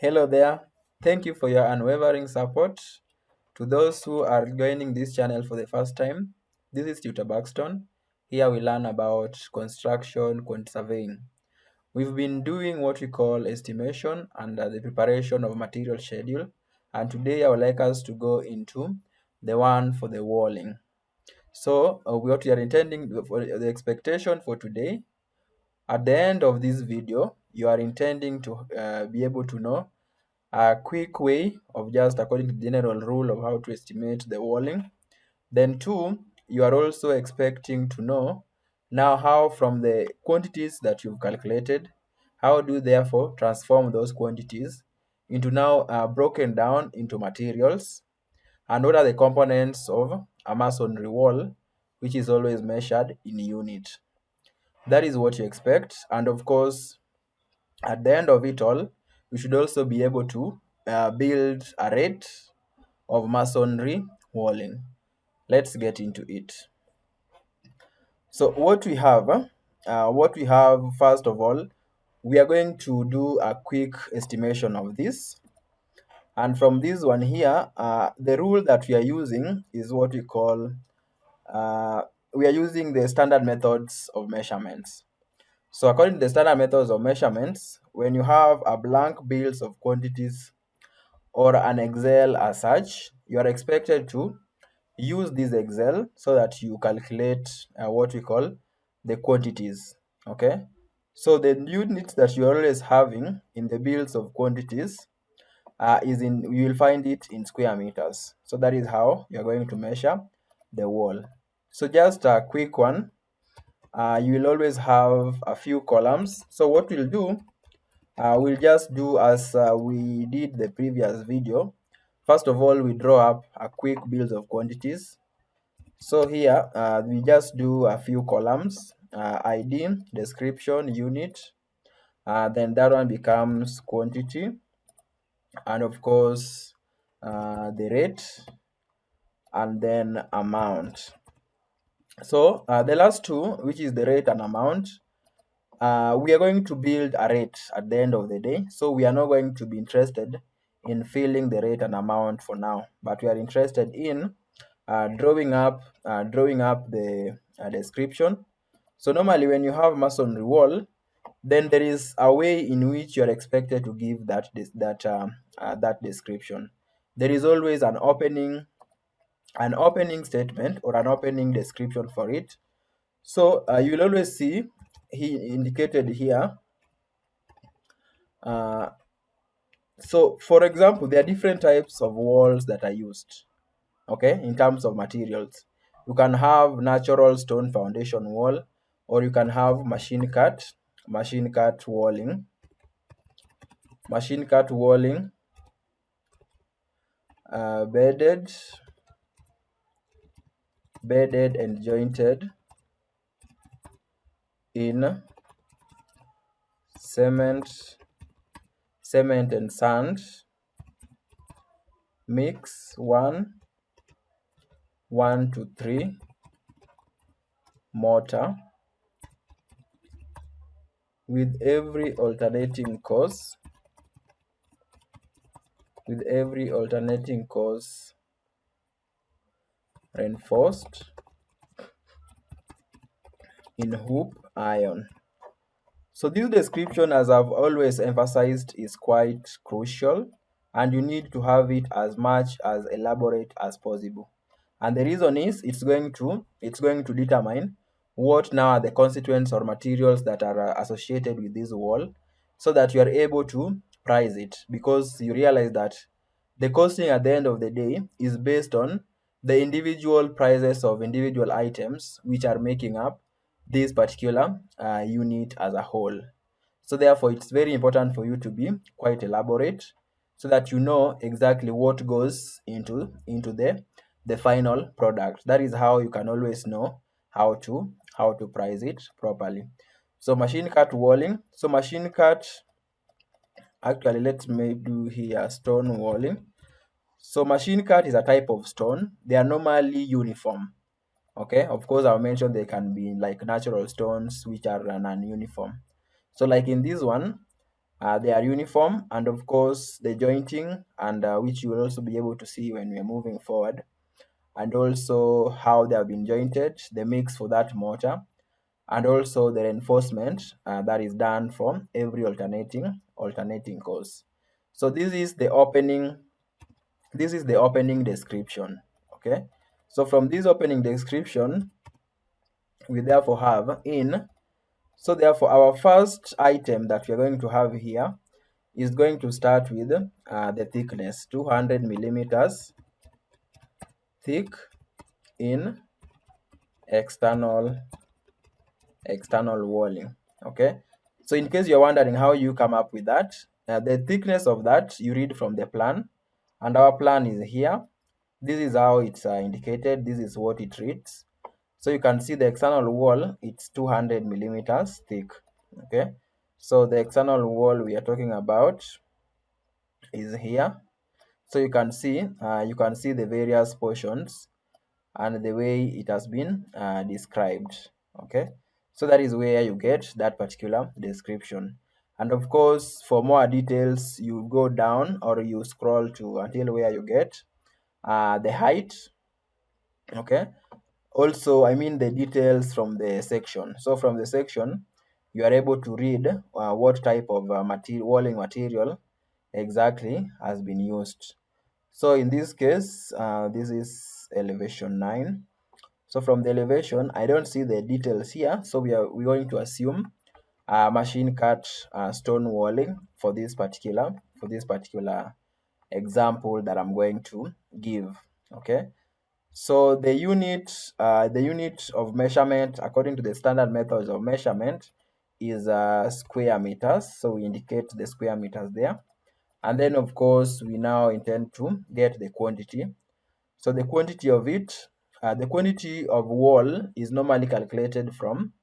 Hello there. Thank you for your unwavering support. To those who are joining this channel for the first time, this is Tutor Buxton. Here we learn about construction, surveying. We've been doing what we call estimation and the preparation of material schedule. And today I would like us to go into the one for the walling. So what we are intending for the expectation for today, at the end of this video, you are intending to be able to know a quick way of just according to the general rule of how to estimate the walling. Then two, you are also expecting to know now how from the quantities that you've calculated, how do you therefore transform those quantities into now broken down into materials, and what are the components of a masonry wall, which is always measured in unit. That is what you expect, and of course at the end of it all, we should also be able to build a rate of masonry walling. Let's get into it. So what we have first of all, we are going to do a quick estimation of this. And from this one here, the rule that we are using is what we call, we are using the standard methods of measurements. So according to the standard methods of measurements, when you have a blank bills of quantities or an Excel as such, you are expected to use this Excel so that you calculate what we call the quantities. Okay, so the units that you're always having in the bills of quantities you will find it in square meters. So that is how you're going to measure the wall. So just a quick one. You will always have a few columns. So what we'll do, we'll just do as we did the previous video. First of all, we draw up a quick bills of quantities. So here we just do a few columns, ID, description, unit, then that one becomes quantity, and of course the rate, and then amount. So the last two, which is the rate and amount, we are going to build a rate at the end of the day. So we are not going to be interested in filling the rate and amount for now, but we are interested in drawing up the description. So normally when you have masonry wall, then there is a way in which you are expected to give that description. There is always an opening statement or an opening description for it. So you will always see he indicated here. So for example, there are different types of walls that are used, okay, in terms of materials. You can have natural stone foundation wall, or you can have machine cut walling, bedded and jointed in cement and sand, mix 1 to 3, mortar, with every alternating course reinforced in hoop iron. So this description, as I've always emphasized, is quite crucial, and you need to have it as much as elaborate as possible. And the reason is it's going to determine what now are the constituents or materials that are associated with this wall, so that you are able to price it, because you realize that the costing at the end of the day is based on the individual prices of individual items which are making up this particular unit as a whole. So therefore, it's very important for you to be quite elaborate, so that you know exactly what goes into the final product. That is how you can always know how to price it properly. So machine cut walling. So machine cut, actually let me do here stone walling. So machine cut is a type of stone. They are normally uniform. Okay, of course I'll mention they can be like natural stones which are non-uniform. So like in this one, They are uniform, and of course the jointing, and which you will also be able to see when we are moving forward, and also how they have been jointed, the mix for that mortar, and also the reinforcement that is done for every alternating course. So this is the opening description. Okay, so from this opening description we therefore have in, so therefore our first item that we are going to have here is going to start with the thickness, 200 millimeters thick in external walling. Okay, so in case you're wondering how you come up with that, the thickness of that you read from the plan, and our plan is here. This is how it's indicated. This is what it reads. So you can see the external wall, it's 200 millimeters thick. Okay, so the external wall we are talking about is here. So you can see the various portions and the way it has been described. Okay, so that is where you get that particular description. And of course, for more details, you go down or you scroll to until where you get the height. Okay, also I mean the details from the section. So from the section you are able to read what type of walling material exactly has been used. So in this case, this is elevation 9. So from the elevation, I don't see the details here. So we're going to assume machine cut stone walling for this particular example that I'm going to give. Okay. So the unit of measurement according to the standard methods of measurement is square meters. So we indicate the square meters there. And then of course we now intend to get the quantity. So the quantity of it, the quantity of wall is normally calculated from,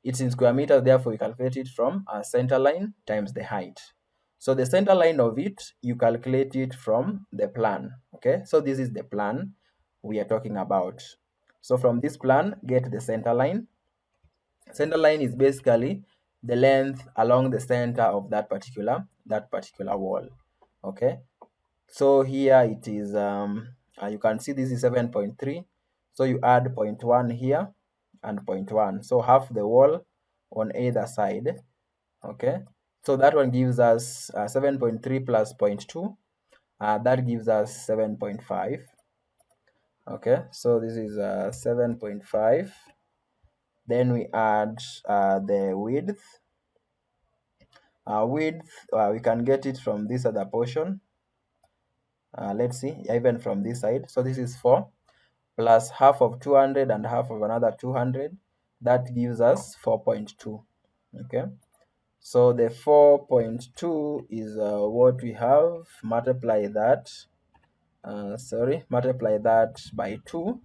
it's in square meters, therefore you calculate it from a center line times the height. So the center line of it, you calculate it from the plan. Okay, so this is the plan we are talking about. So from this plan, get the center line. Center line is basically the length along the center of that particular wall. Okay, so here it is you can see this is 7.3. So you add 0.1 here and 0.1, so half the wall on either side. Okay, so that one gives us 7.3 plus 0.2, that gives us 7.5. Okay, so this is 7.5. Then we add the width. We can get it from this other portion. Let's see, even from this side. So this is 4 plus half of 200 and half of another 200. That gives us 4.2. Okay, so the 4.2 is what we have. Multiply that by 2.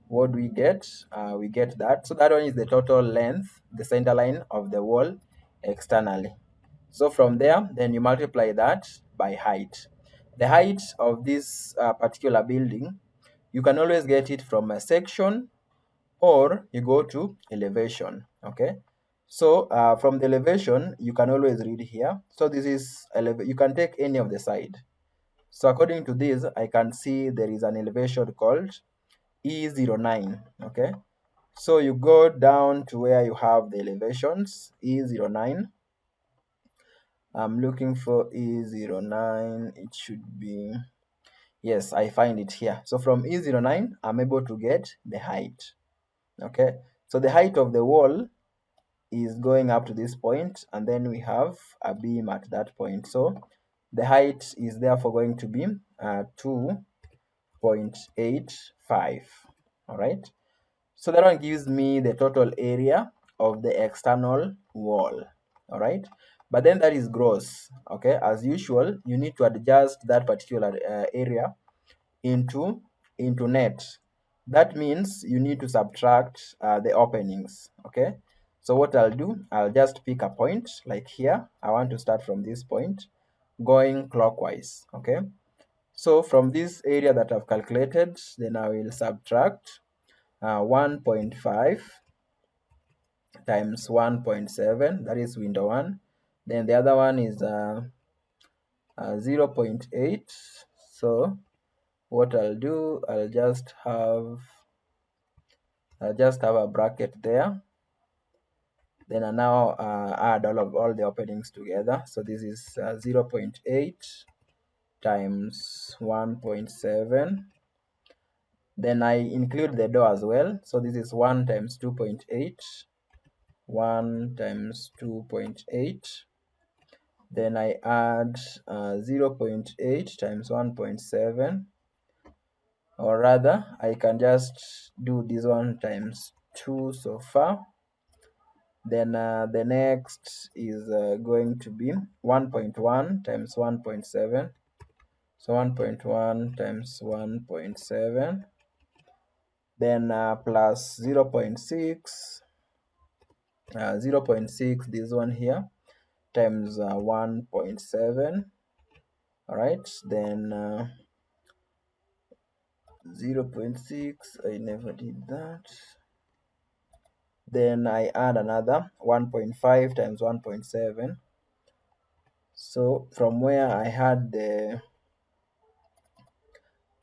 What do we get? We get that. So that one is the total length, the center line of the wall externally. So from there, then you multiply that by height. The height of this particular building, you can always get it from a section or you go to elevation. Okay, so from the elevation, you can always read here. So this is you can take any of the side. So according to this, I can see there is an elevation called E09. Okay, so you go down to where you have the elevations, E09. I'm looking for E09. It should be, yes, I find it here. So from E09, I'm able to get the height. Okay, so the height of the wall is going up to this point, and then we have a beam at that point. So the height is therefore going to be 2.85. All right, so that one gives me the total area of the external wall. All right, but then that is gross. Okay, as usual, you need to adjust that particular area into net. That means you need to subtract the openings. Okay, so what I'll do, I'll just pick a point like here. I want to start from this point going clockwise. Okay, so from this area that I've calculated, then I will subtract 1.5 times 1.7, that is window 1, Then the other one is 0.8. So what I'll do, I'll just have a bracket there. Then I now add all the openings together. So this is 0.8 times 1.7. Then I include the door as well. So this is 1 times 2.8. 1 times 2.8. Then I add 0.8 times 1.7. Or rather, I can just do this one times 2 so far. Then the next is going to be 1.1 times 1.7. So 1.1 times 1.7. Then plus 0.6. 0.6, this one here, times 1.7. All right, then 0.6, I never did that. Then I add another 1.5 times 1.7. So from where I had the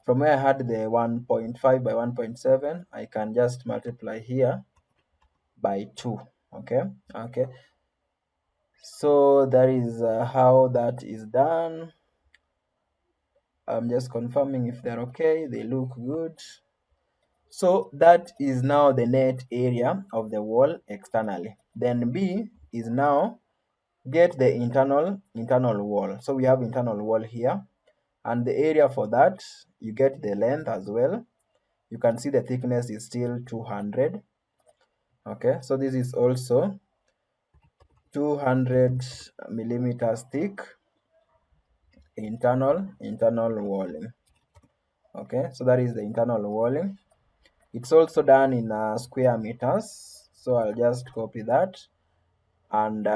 1.5 by 1.7, I can just multiply here by 2. Okay. So that is how that is done. I'm just confirming if they're okay. They look good. So that is now the net area of the wall externally. Then B is now get the internal wall. So we have internal wall here, and the area for that, you get the length as well. You can see the thickness is still 200. Okay, so this is also 200 millimeters thick internal walling. Okay, so that is the internal walling. It's also done in square meters, so I'll just copy that. And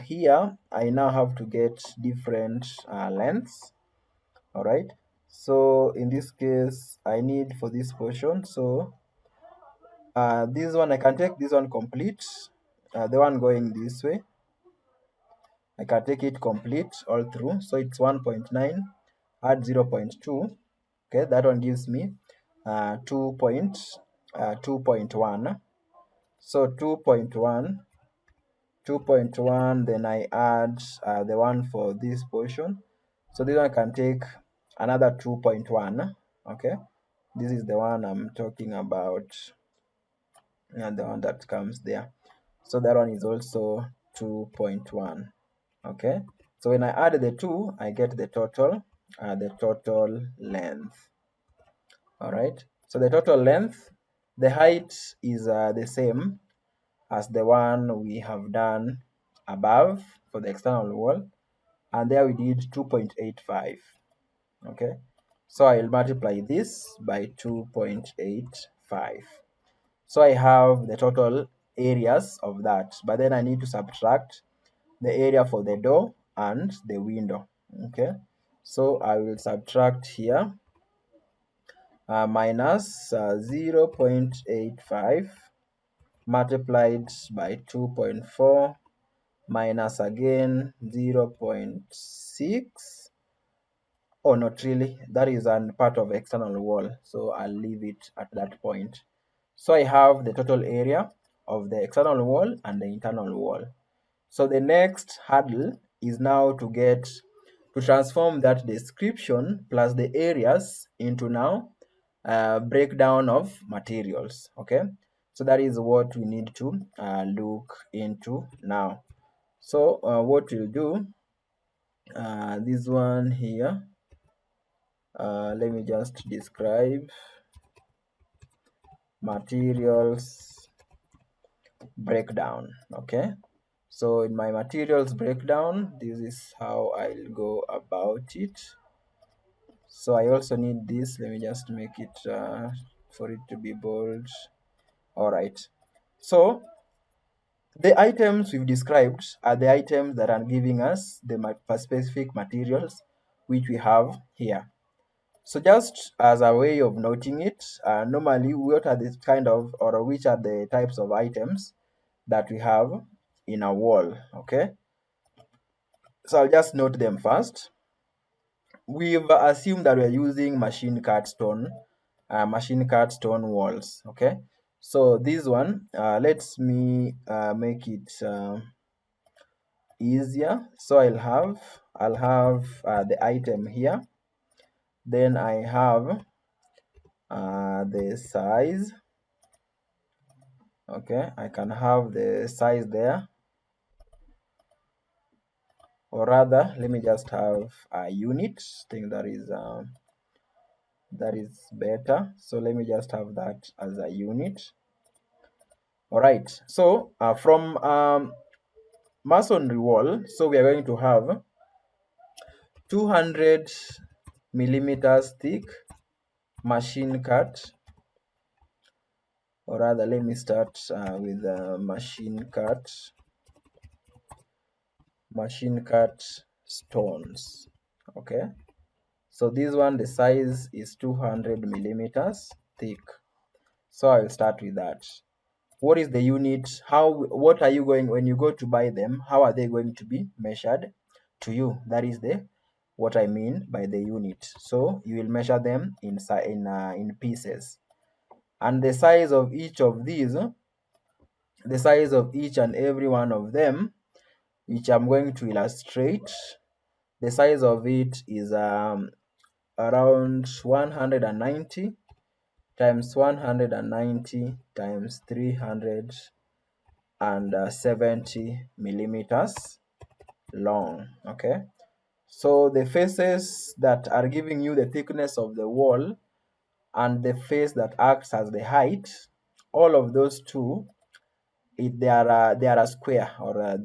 here I now have to get different lengths. All right, so in this case I need for this portion, so this one I can take this one complete, the one going this way I can take it complete all through. So it's 1.9 add 0.2. Okay, that one gives me 2.1. So 2.1, then I add the one for this portion. So this one can take another 2.1. Okay, this is the one I'm talking about, and the one that comes there. So that one is also 2.1. Okay, so when I add the 2, I get the total length. All right, so the total length, the height is the same as the one we have done above for the external wall, and there we did 2.85. Okay, so I'll multiply this by 2.85. So I have the total areas of that, but then I need to subtract the area for the door and the window. Okay, so I will subtract here minus 0.85 multiplied by 2.4 minus again 0.6. Oh, not really, that is a part of external wall, so I'll leave it at that point. So I have the total area of the external wall and the internal wall. So the next hurdle is now to transform that description plus the areas into now breakdown of materials. Okay, so that is what we need to look into now. So what we'll do, this one here, let me just describe materials breakdown. Okay, so in my materials breakdown, this is how I'll go about it. So I also need this, let me just make it for it to be bold. All right, so the items we've described are the items that are giving us the specific materials which we have here. So just as a way of noting it, normally what are the kind of, or which are the types of items that we have in a wall? Okay, So I'll just note them first. We've assumed that we're using machine cut stone walls. Okay, so this one, let me make it easier. So I'll have the item here, then I have the size. Okay, I can have the size there, or rather let me just have a unit. I think that is better. So let me just have that as a unit. All right, so from masonry wall, so we are going to have 200 millimeters thick machine cut, or rather let me start with machine cut stones. Okay, so this one, the size is 200 millimeters thick, so I'll start with that. What is the unit? What are you going, when you go to buy them, how are they going to be measured to you? That is what I mean by the unit. So you will measure them in pieces, and the size of each of these, the size of each and every one of them, which I'm going to illustrate, the size of it is around 190 times 190 times 370 millimeters long. Okay, so the faces that are giving you the thickness of the wall and the face that acts as the height, all of those two, they are a square, or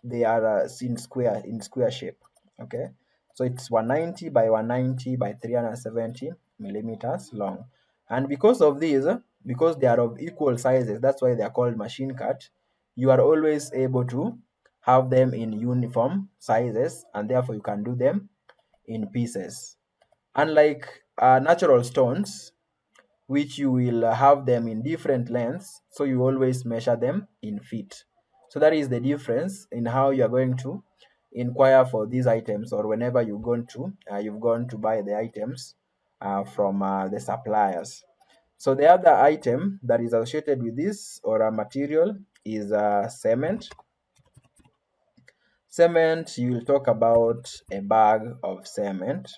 they are in square shape. Okay, so it's 190 by 190 by 370 millimeters long, and because of these, because they are of equal sizes, that's why they are called machine cut. You are always able to have them in uniform sizes, and therefore you can do them in pieces, unlike natural stones, which you will have them in different lengths, so you always measure them in feet. So that is the difference in how you are going to inquire for these items, or whenever you've gone to buy the items from the suppliers. So the other item that is associated with this, or a material, is cement. Cement, you will talk about a bag of cement.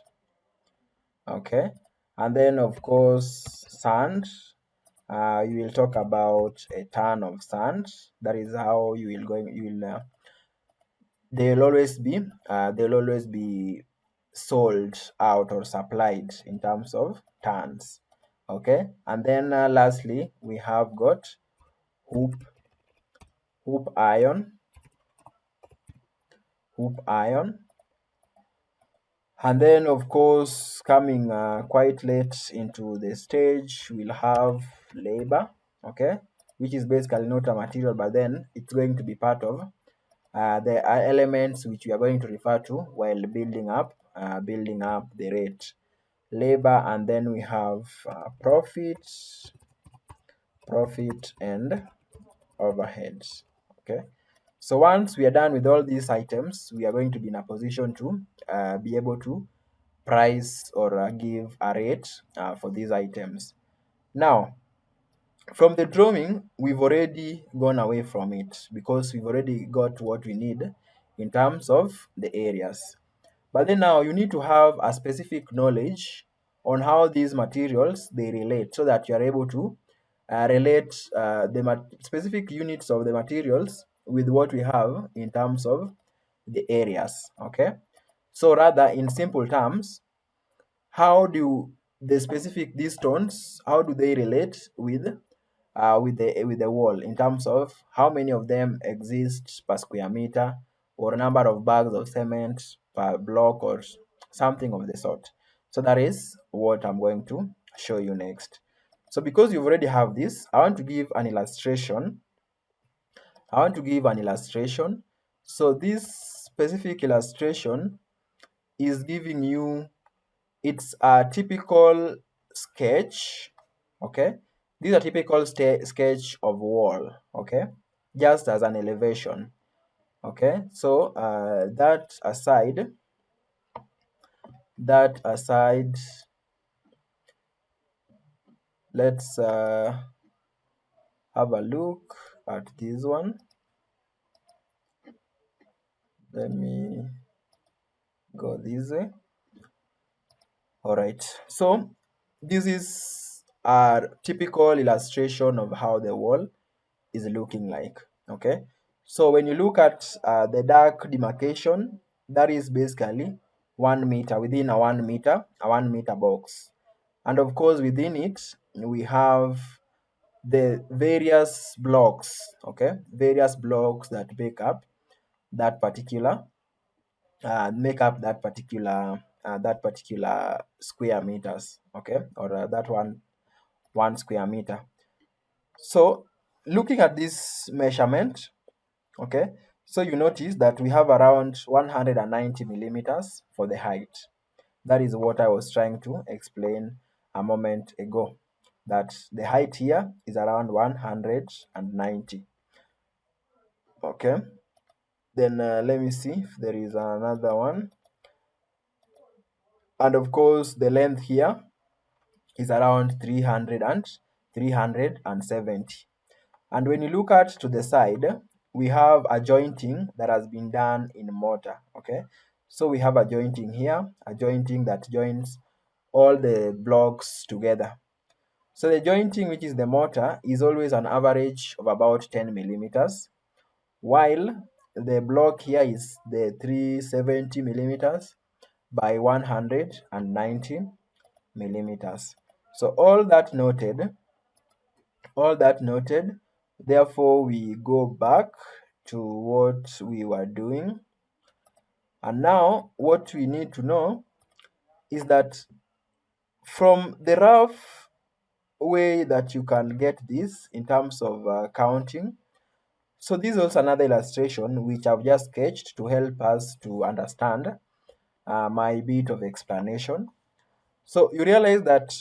Okay, and then of course sand. You will talk about a ton of sand. That is how you will going. You will. They'll always be sold out or supplied in terms of tons. Okay, and then lastly we have got hoop iron, and then of course coming quite late into the stage, we'll have labor. Okay, which is basically not a material, but then it's going to be part of the elements which we are going to refer to while building up the rate. Labor, and then we have profit and overheads. Okay, so once we are done with all these items, we are going to be in a position to be able to price or give a rate for these items. Now, from the drawing, we've already gone away from it, because we've already got what we need in terms of the areas. But then now you need to have a specific knowledge on how these materials they relate, so that you are able to relate the specific units of the materials with what we have in terms of the areas. Okay, so rather, in simple terms, how do these stones, how do they relate with the wall, in terms of how many of them exist per square meter, or number of bags of cement per block, or something of the sort. So that is what I'm going to show you next. So because you already have this, I want to give an illustration. So this specific illustration is giving you, it's a typical sketch. Okay, these are typical sketch of wall. Okay, just as an elevation. Okay, so that aside, let's have a look at this one. Let me go this way. All right, so this is a typical illustration of how the wall is looking like. Okay, so when you look at the dark demarcation, that is basically 1 meter within a 1 meter box, and of course within it we have the various blocks. Okay, various blocks that that particular that particular square meters. Okay, or that one square meter. So looking at this measurement, okay, so you notice that we have around 190 millimeters for the height. That is what I was trying to explain a moment ago, that the height here is around 190. Okay, then let me see if there is another one. And of course the length here is around 370. And when you look at to the side, we have a jointing that has been done in mortar. Okay, so we have a jointing here, a jointing that joins all the blocks together. So the jointing, which is the mortar, is always an average of about 10 millimeters, while the block here is the 370 millimeters by 190 millimeters. So all that noted, therefore we go back to what we were doing. And now what we need to know is that from the rough way that you can get this in terms of counting. So this is also another illustration which I've just sketched to help us to understand my bit of explanation. So you realize that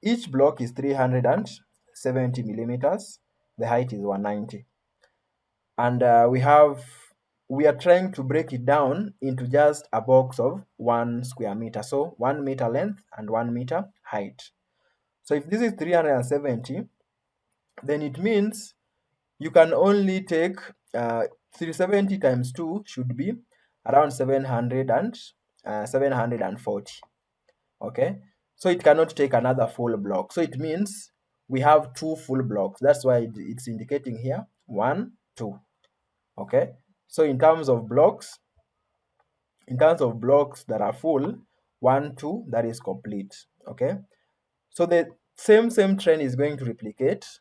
each block is 370 millimeters. The height is 190. And we are trying to break it down into just a box of 1 square meter. So 1 meter length and 1 meter height. So if this is 370, then it means you can only take 370 times 2 should be around 740. Okay, so it cannot take another full block. So it means we have 2 full blocks. That's why it's indicating here 1, 2. Okay, so in terms of blocks that are full, 1, 2, that is complete. Okay, so the same trend is going to replicate.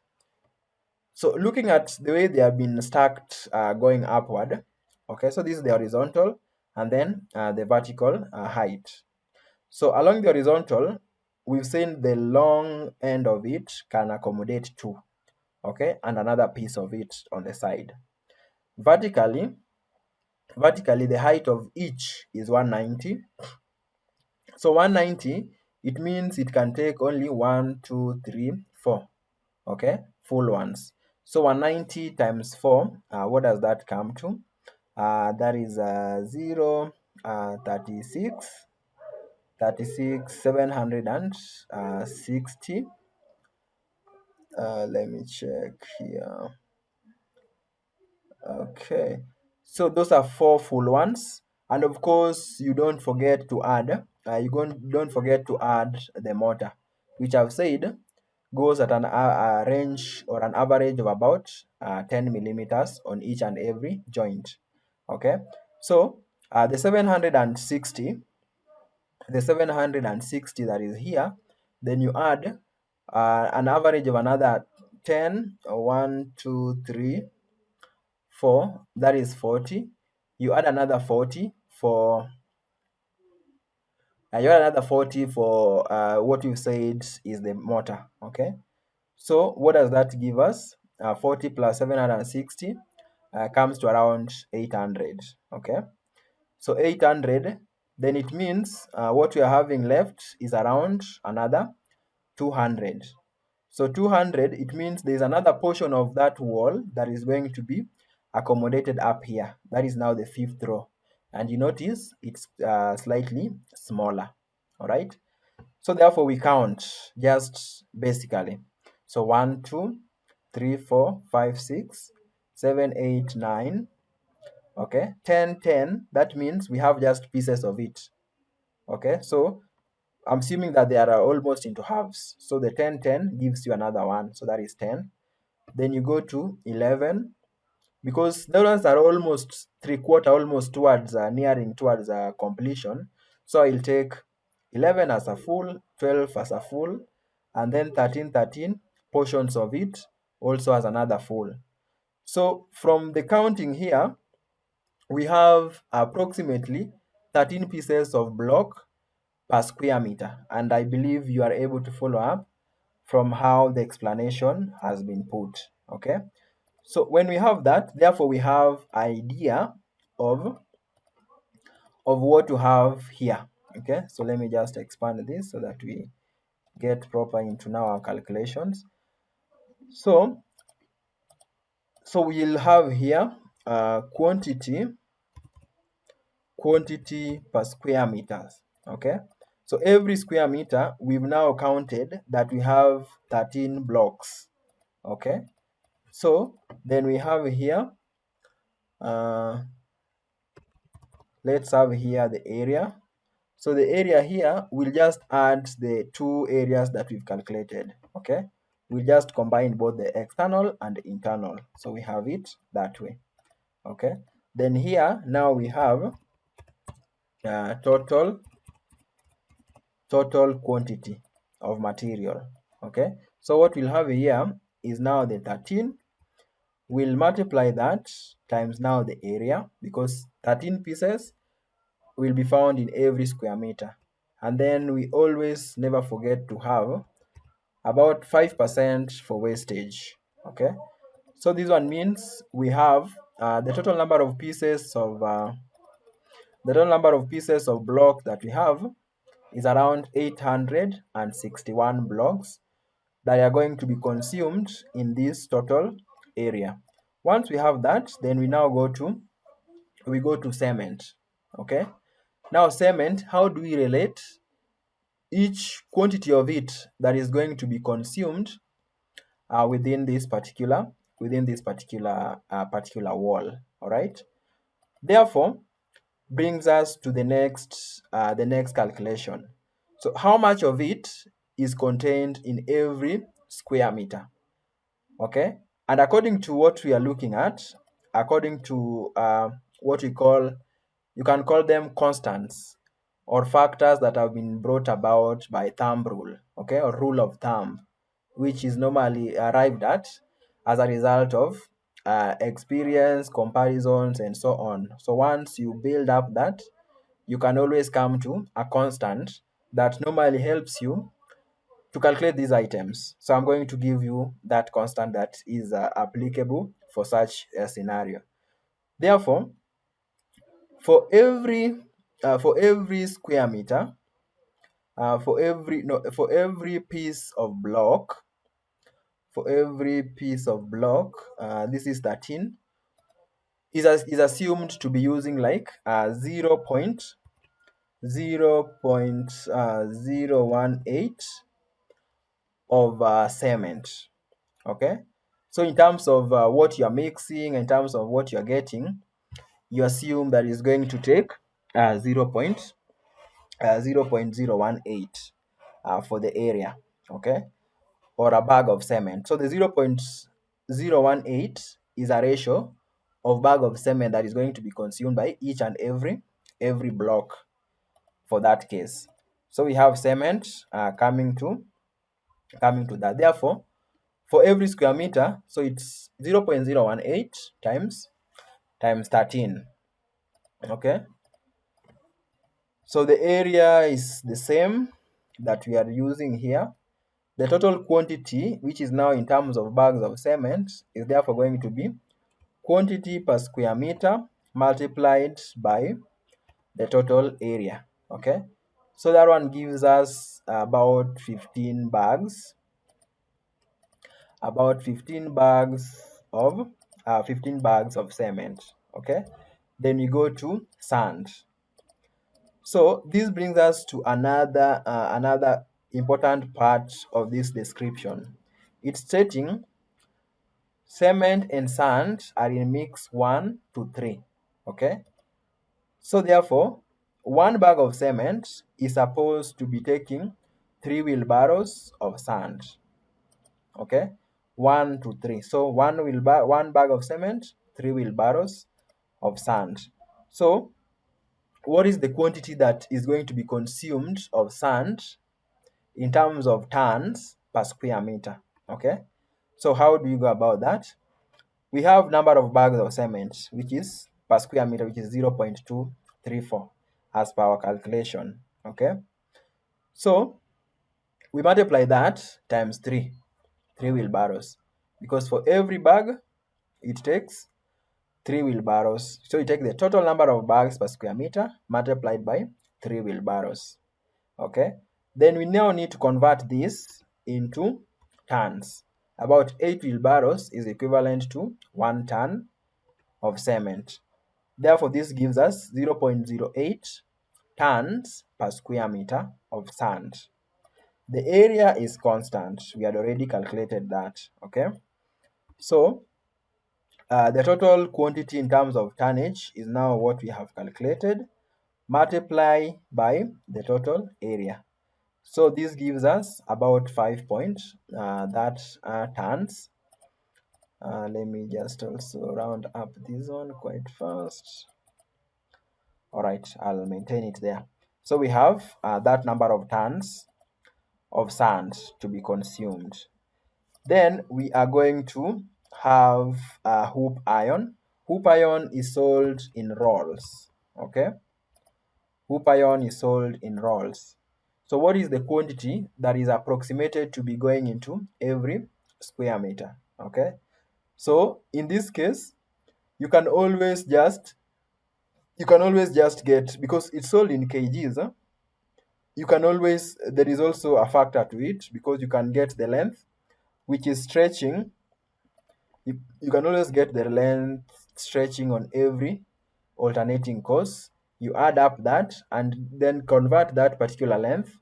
So looking at the way they have been stacked going upward. Okay, so this is the horizontal and then the vertical height. So along the horizontal, we've seen the long end of it can accommodate 2. Okay, and another piece of it on the side. Vertically, the height of each is 190. So 190, it means it can take only 1, 2, 3, 4. Okay, full ones. So 190 times 4, what does that come to? That is 0, 36, 760. Let me check here. Okay, so those are 4 full ones, and of course you don't forget to add don't forget to add the mortar, which I've said goes at a range or an average of about 10 millimeters on each and every joint. Okay, so the 760 that is here, then you add an average of another 10, 1, 2, 3, 4, that is 40. You add another 40 for what you said is the mortar. Okay, so what does that give us? 40 plus 760 comes to around 800. Okay, so 800, then it means what we are having left is around another 200. So 200, it means there's another portion of that wall that is going to be accommodated up here. That is now the fifth row. And you notice it's slightly smaller. All right. So therefore we count just basically. So 1, 2, 3, 4, 5, 6, 7, 8, 9. Okay. 10, 10. That means we have just pieces of it. Okay. So I'm assuming that they are almost into halves. So the 10, 10 gives you another one. So that is 10. Then you go to 11, because those ones are almost three-quarter, almost towards nearing towards completion. So I'll take 11 as a full, 12 as a full, and then 13, 13 portions of it also as another full. So from the counting here, we have approximately 13 pieces of block per square meter, and I believe you are able to follow up from how the explanation has been put. Okay, so when we have that, therefore we have idea of what to have here. Okay, so let me just expand this so that we get proper into now our calculations. So we'll have here quantity per square meters. Okay, so every square meter we've now counted that we have 13 blocks. Okay, so then we have here let's have here the area. So the area here, we'll just add the two areas that we've calculated. Okay, we'll just combine both the external and the internal. So we have it that way. Okay, then here now we have total quantity of material. Okay, so what we'll have here is now the 13. We'll multiply that times now the area, because 13 pieces will be found in every square meter. And then we always never forget to have about 5% for wastage. Okay, so this one means we have the total number of pieces of block that we have is around 861 blocks that are going to be consumed in this total area. Once we have that, then we now go to cement. Okay, now cement, how do we relate each quantity of it that is going to be consumed within this particular wall? All right, therefore brings us to the next calculation. So how much of it is contained in every square meter? Okay, and according to what we are looking at, according to what we call, you can call them constants or factors that have been brought about by thumb rule, okay, or rule of thumb, which is normally arrived at as a result of experience, comparisons, and so on. So once you build up that, you can always come to a constant that normally helps you to calculate these items. So I'm going to give you that constant that is applicable for such a scenario. Therefore, for every square meter, for every piece of block, this is 13, is assumed to be using like 0.018 of cement. Okay, so in terms of what you're mixing, in terms of what you're getting, you assume that it's going to take 0.018 for the area, okay, or a bag of cement. So the 0.018 is a ratio of bag of cement that is going to be consumed by each and every block for that case. So we have cement coming to that. Therefore, for every square meter, so it's 0.018 times 13. Okay, so the area is the same that we are using here. The total quantity, which is now in terms of bags of cement, is therefore going to be quantity per square meter multiplied by the total area. Okay, so that one gives us about 15 bags, of 15 bags of cement. Okay, then we go to sand. So this brings us to another important part of this description. It's stating cement and sand are in mix 1 to 3. Okay, so therefore 1 bag of cement is supposed to be taking 3 wheelbarrows of sand. Okay, 1 to 3. So one bag of cement, 3 wheelbarrows of sand. So what is the quantity that is going to be consumed of sand in terms of tons per square meter? Okay, so how do you go about that? We have number of bags of cement, which is per square meter, which is 0.234 as per our calculation. Okay, so we multiply that times 3 wheelbarrows, because for every bag it takes 3 wheelbarrows. So you take the total number of bags per square meter multiplied by 3 wheelbarrows. Okay, then we now need to convert this into tons. About 8 wheelbarrows is equivalent to 1 ton of cement. Therefore, this gives us 0.08 tons per square meter of sand. The area is constant. We had already calculated that. Okay, so the total quantity in terms of tonnage is now what we have calculated, multiply by the total area. So this gives us about 5 tons. Let me just also round up this one quite fast. All right, I'll maintain it there. So we have that number of tons of sand to be consumed. Then we are going to have hoop iron. Hoop iron is sold in rolls. Okay, hoop iron is sold in rolls. So what is the quantity that is approximated to be going into every square meter? Okay, so in this case you can always just get, because it's sold in kgs, you can always, there is also a factor to it, because you can get the length which is stretching. You can always get the length stretching on every alternating course. You add up that and then convert that particular length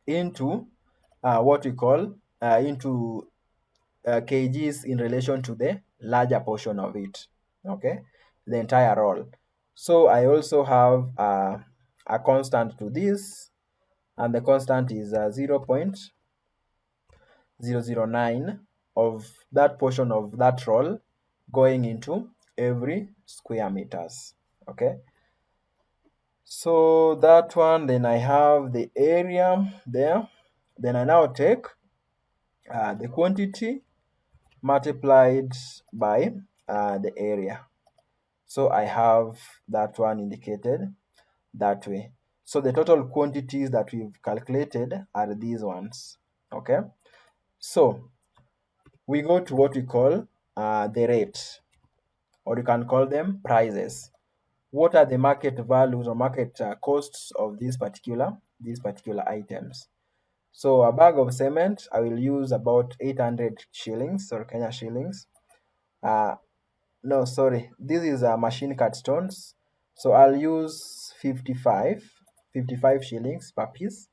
into what we call into kgs in relation to the larger portion of it. Okay, the entire roll. So I also have a constant to this, and the constant is 0.009 of that portion of that roll going into every square meters. Okay, so that one, then I have the area there. Then I now take the quantity multiplied by the area. So I have that one indicated that way. So the total quantities that we've calculated are these ones. Okay, so we go to what we call the rate, or you can call them prices. What are the market values or market costs of these particular items? So a bag of cement, I will use about 800 shillings or Kenya shillings. No, sorry, this is machine cut stones. So I'll use 55 shillings per piece,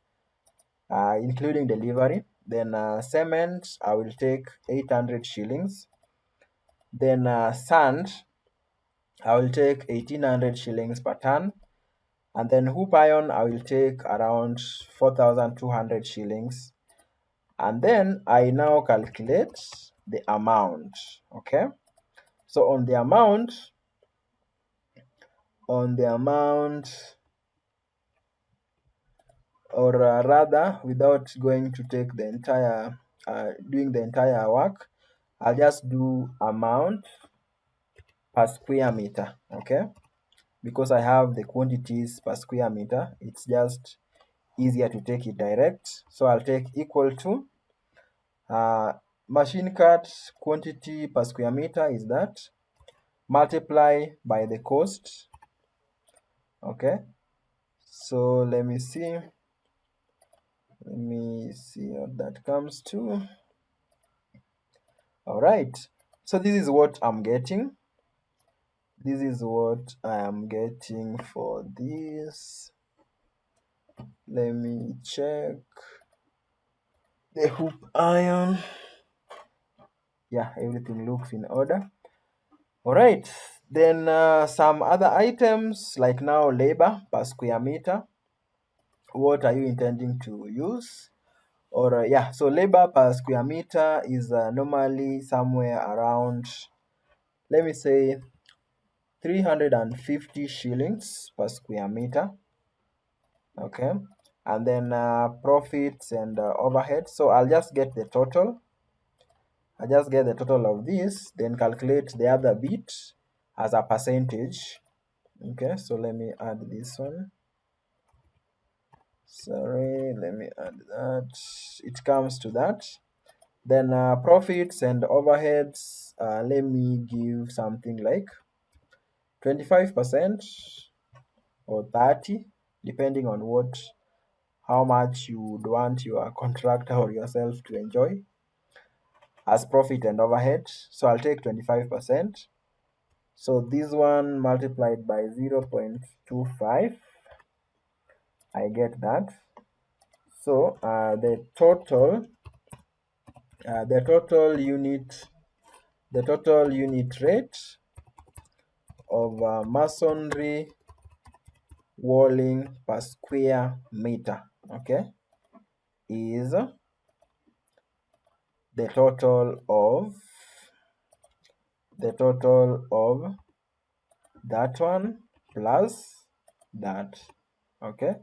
including delivery. Then cement, I will take 800 shillings. Then sand, I will take 1800 shillings per ton. And then hoop iron, I will take around 4200 shillings. And then I now calculate the amount. Okay, so on the amount, or rather, without going to take the entire doing the entire work, I'll just do amount per square meter. Okay, because I have the quantities per square meter, it's just easier to take it direct. So I'll take equal to machine cut quantity per square meter is that, multiply by the cost. Okay, so let me see what that comes to. All right, So this is what I'm getting. This is what I am getting for this. Let me check the hoop iron. Yeah, everything looks in order. All right, then some other items like now labor per square meter. What are you intending to use? Or yeah, so labor per square meter is normally somewhere around, let me say, 350 shillings per square meter. Okay, and then profits and overhead. So I'll just get the total. I just get the total of this, then calculate the other bit as a percentage. Okay, so let me add this one. Sorry, let me add that. It comes to that. Then profits and overheads, let me give something like 25% or 30, depending on how much you would want your contractor or yourself to enjoy as profit and overhead. So I'll take 25%. So this one multiplied by 0.25, I get that. So the total unit rate of masonry walling per square meter, okay, is the total of that one plus that. Okay,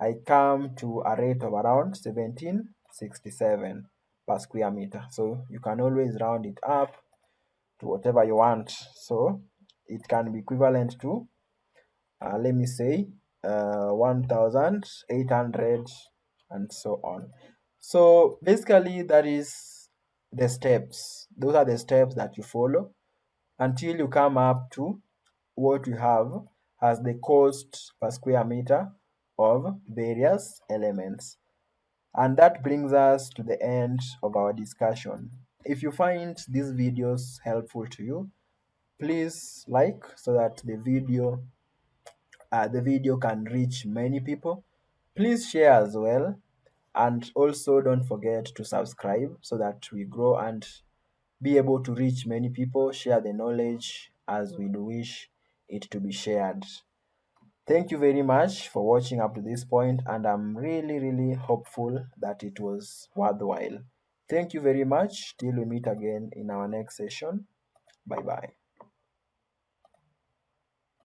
I come to a rate of around 1767 per square meter. So you can always round it up to whatever you want. So it can be equivalent to let me say 1800 and so on. So basically that is the steps. Those are the steps that you follow until you come up to what you have as the cost per square meter of various elements. And that brings us to the end of our discussion. If you find these videos helpful to you, please like so that the video can reach many people. Please share as well, and also don't forget to subscribe so that we grow and be able to reach many people, share the knowledge as we do wish it to be shared. Thank you very much for watching up to this point, and I'm really hopeful that it was worthwhile. Thank you very much. Till we meet again in our next session. Bye bye.